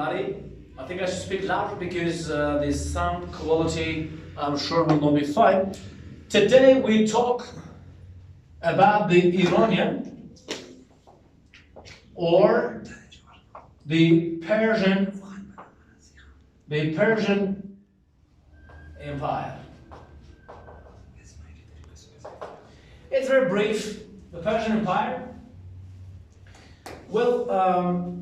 I think I should speak louder because the sound quality, I'm sure, will not be fine. Today we talk about the Iranian or the Persian Empire. It's very brief. The Persian Empire. Well,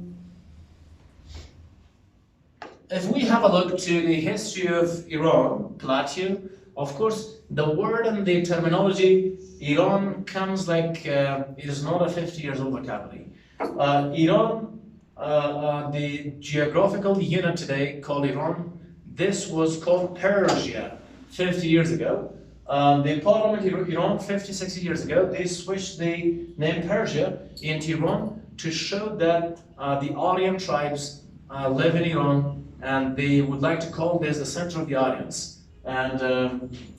if we have a look to the history of Iran, plateau, of course, the word and the terminology, Iran comes like it is not a 50 years old vocabulary. Iran, the geographical unit today called Iran, this was called Persia 50 years ago. The parliament of Iran 50, 60 years ago, they switched the name Persia into Iran to show that the Aryan tribes live in Iran, and they would like to call this the center of the Aryans. And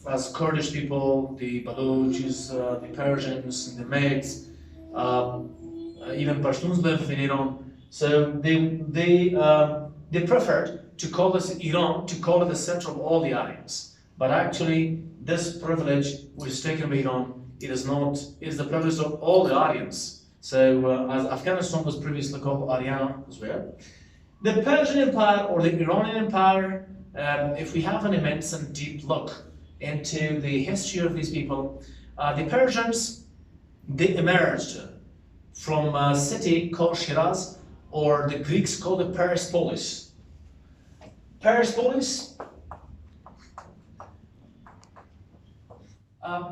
as Kurdish people, the Baluchis, the Persians, the Medes, even Pashtuns live in Iran. So they preferred to call this Iran, to call it the center of all the Aryans. But actually, this privilege which is taken by Iran, it is not, it is the privilege of all the Aryans. So as Afghanistan was previously called Aryana as well. The Persian Empire or the Iranian Empire, if we have an immense and deep look into the history of these people, the Persians, they emerged from a city called Shiraz, or the Greeks called it Persepolis. Persepolis,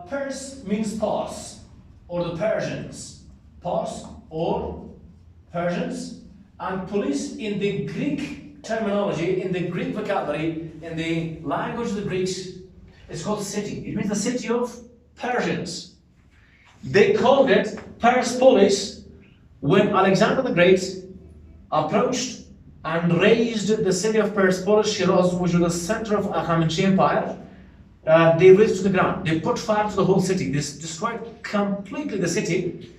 Pers means pass, or the Persians, pass or Persians. And police in the Greek terminology, in the Greek vocabulary, in the language of the Greeks, it's called city. It means the city of Persians. They called it Persepolis when Alexander the Great approached and razed the city of Persepolis, Shiraz, which was the center of Achaemenid Empire. They razed to the ground. They put fire to the whole city. They destroyed completely the city.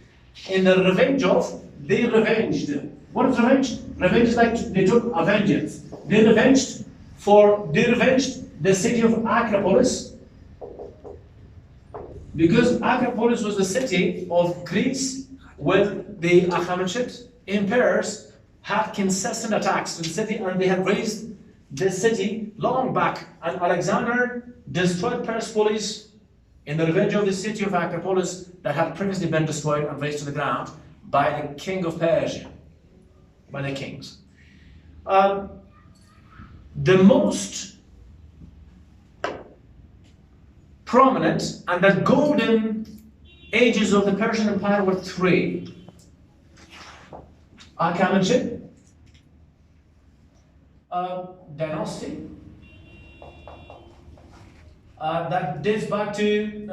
In the revenge of, they revenged. What is revenge? Revenge is like they took a vengeance. They revenged the city of Acropolis, because Acropolis was the city of Greece when the Achaemenid emperors had consistent attacks to the city, and they had raised the city long back. And Alexander destroyed Persepolis in the revenge of the city of Acropolis that had previously been destroyed and razed to the ground by the king of Persia. By the kings. The most prominent and the golden ages of the Persian Empire were three. Achaemenid dynasty that dates back to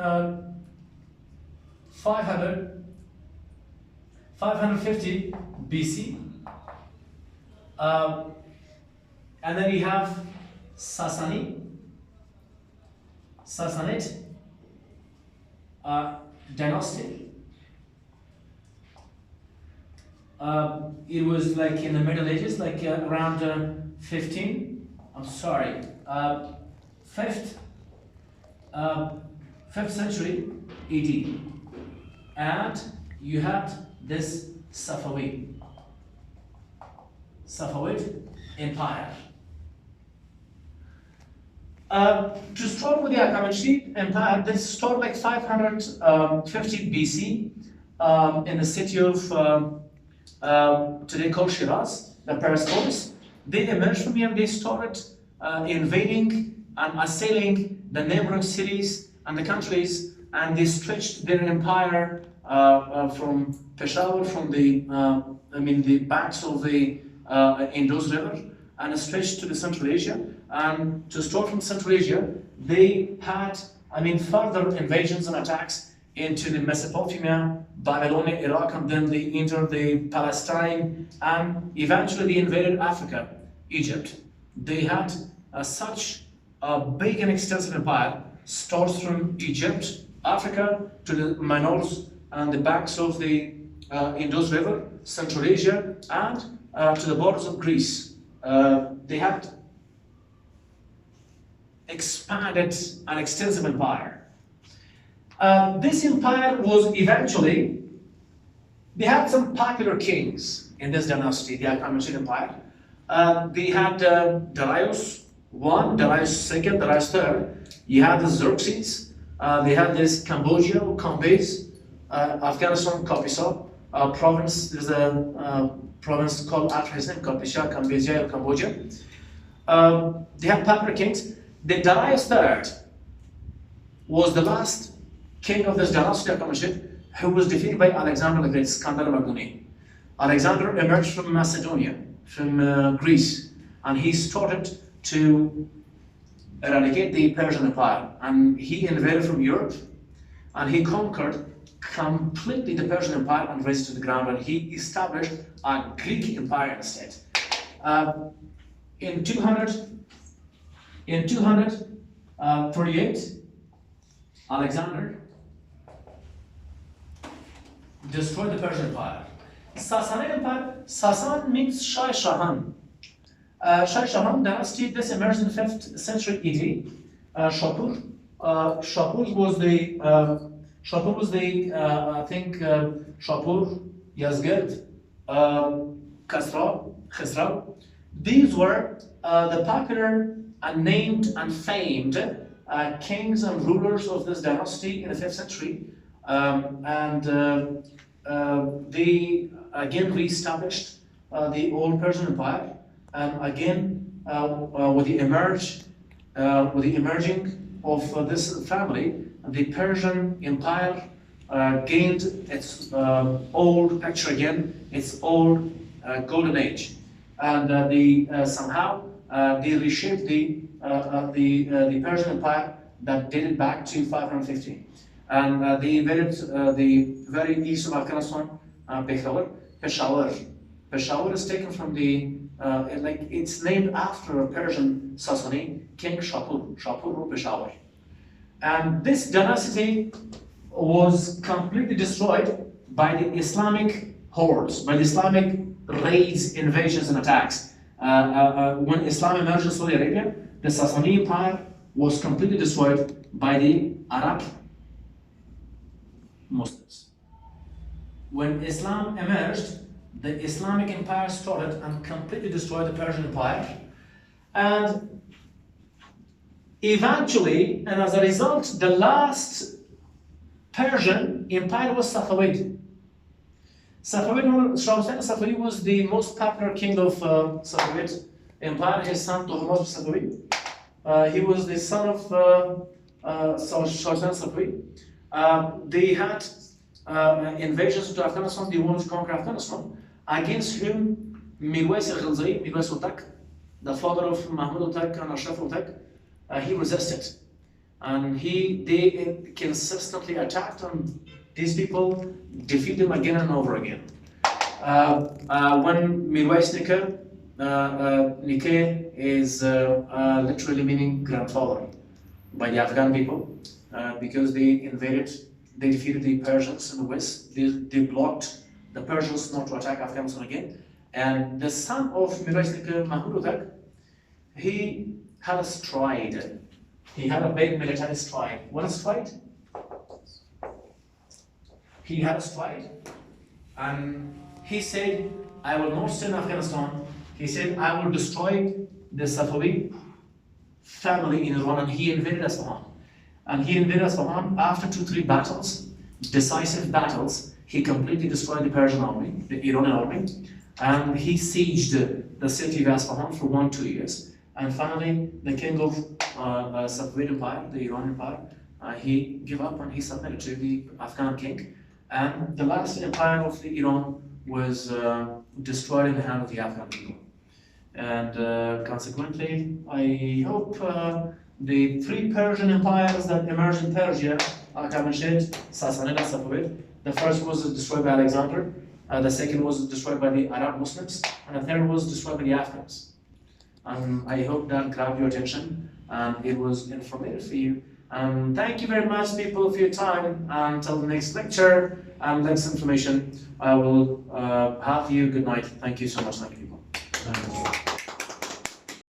550 BC. And then you have Sassanid dynasty. It was like in the Middle Ages, like around 5th century AD. And you had this Safavid Empire. To start with the Achaemenid Empire, this started like 550 BC in the city of today called Shiraz, the Persepolis. They emerged from here and they started invading and assailing the neighboring cities and the countries, and they stretched their empire from Peshawar, from the the banks of the Indus River, and stretched to the Central Asia. And to start from Central Asia, they had, further invasions and attacks into the Mesopotamia, Babylonia, Iraq, and then they entered the Palestine, and eventually they invaded Africa, Egypt. They had such a big and extensive empire, starts from Egypt, Africa, to the Minors and the banks of the Indus River, Central Asia, and to the borders of Greece. they had expanded an extensive empire. This empire was eventually, they had some popular kings in this dynasty, the Achaemenid Empire. They had Darius I, Darius II, Darius III. You had the Xerxes. They had this Cambodia, Cambyse, Afghanistan, Kapisa province. There's a province called after his name, Kapisa, Cambodia, or Cambodia. They had popular kings. The Darius III was the last king of this dynasty, who was defeated by Alexander the Great, Skandar Maguni. Alexander emerged from Macedonia, from Greece, and he started to eradicate the Persian Empire. And he invaded from Europe, and he conquered completely the Persian Empire and razed it to the ground, and he established a Greek empire instead. In 238, Alexander destroyed the Persian Empire. Sassanid Empire, Sassan means Shah Shahan. Shah Shahan dynasty, this emerged in the 5th century ED. Shapur. Shapur was the, I think, Shapur, Yazgird, Khosrau. These were the popular and named and famed kings and rulers of this dynasty in the 5th century. They again re-established the old Persian Empire, and again with the emerging of this family, the Persian Empire gained its old picture again, its old golden age, and somehow they reshaped the Persian Empire that dated back to 550. And they invaded the very east of Afghanistan, Peshawar. Peshawar is taken from the, it's named after a Persian Sassani, King Shapur of Peshawar. And this dynasty was completely destroyed by the Islamic hordes, by the Islamic raids, invasions, and attacks. When Islam emerged in Saudi Arabia, the Sassani Empire was completely destroyed by the Arab Muslims. When Islam emerged, the Islamic Empire started and completely destroyed the Persian Empire. And eventually, and as a result, the last Persian Empire was Safavid. Safavid was the most popular king of Safavid Empire. His son, Tohmaz Safavid. He was the son of Safavid. They had invasions to Afghanistan. They wanted to conquer Afghanistan, against whom Mirwais al-Ghilzai, Mirwais Utak, the father of Mahmud Utak and Ashraf Utak, he resisted. And they consistently attacked, and these people defeated him again and over again. When Mirwais Nikeh is literally meaning grandfather by the Afghan people, because they defeated the Persians in the west. They blocked the Persians not to attack Afghanistan again. And the son of Mirwais Nikeh, Mahmud Utak, he had a stride. He had a big military stride. What is stride? He had a stride, and he said, I will not stay in Afghanistan. He said, I will destroy the Safavid family in Iran, and he invaded Isfahan. And he invaded Isfahan after 2-3 battles, decisive battles. He completely destroyed the Persian army, the Iranian army, and he sieged the city of Isfahan for 1-2 years. And finally, the king of Safavid Empire, the Iranian Empire, he gave up and he submitted to the Afghan king. And the last empire of the Iran was destroyed in the hand of the Afghan people. And consequently, I hope the 3 Persian empires that emerged in Persia, Achaemenid, Sassanid, and Safavid. The first was destroyed by Alexander, the second was destroyed by the Arab Muslims, and the third was destroyed by the Afghans. I hope that grabbed your attention and it was informative for you. Thank you very much, people, for your time. Until the next lecture and next information, I will have you. Good night. Thank you so much, people.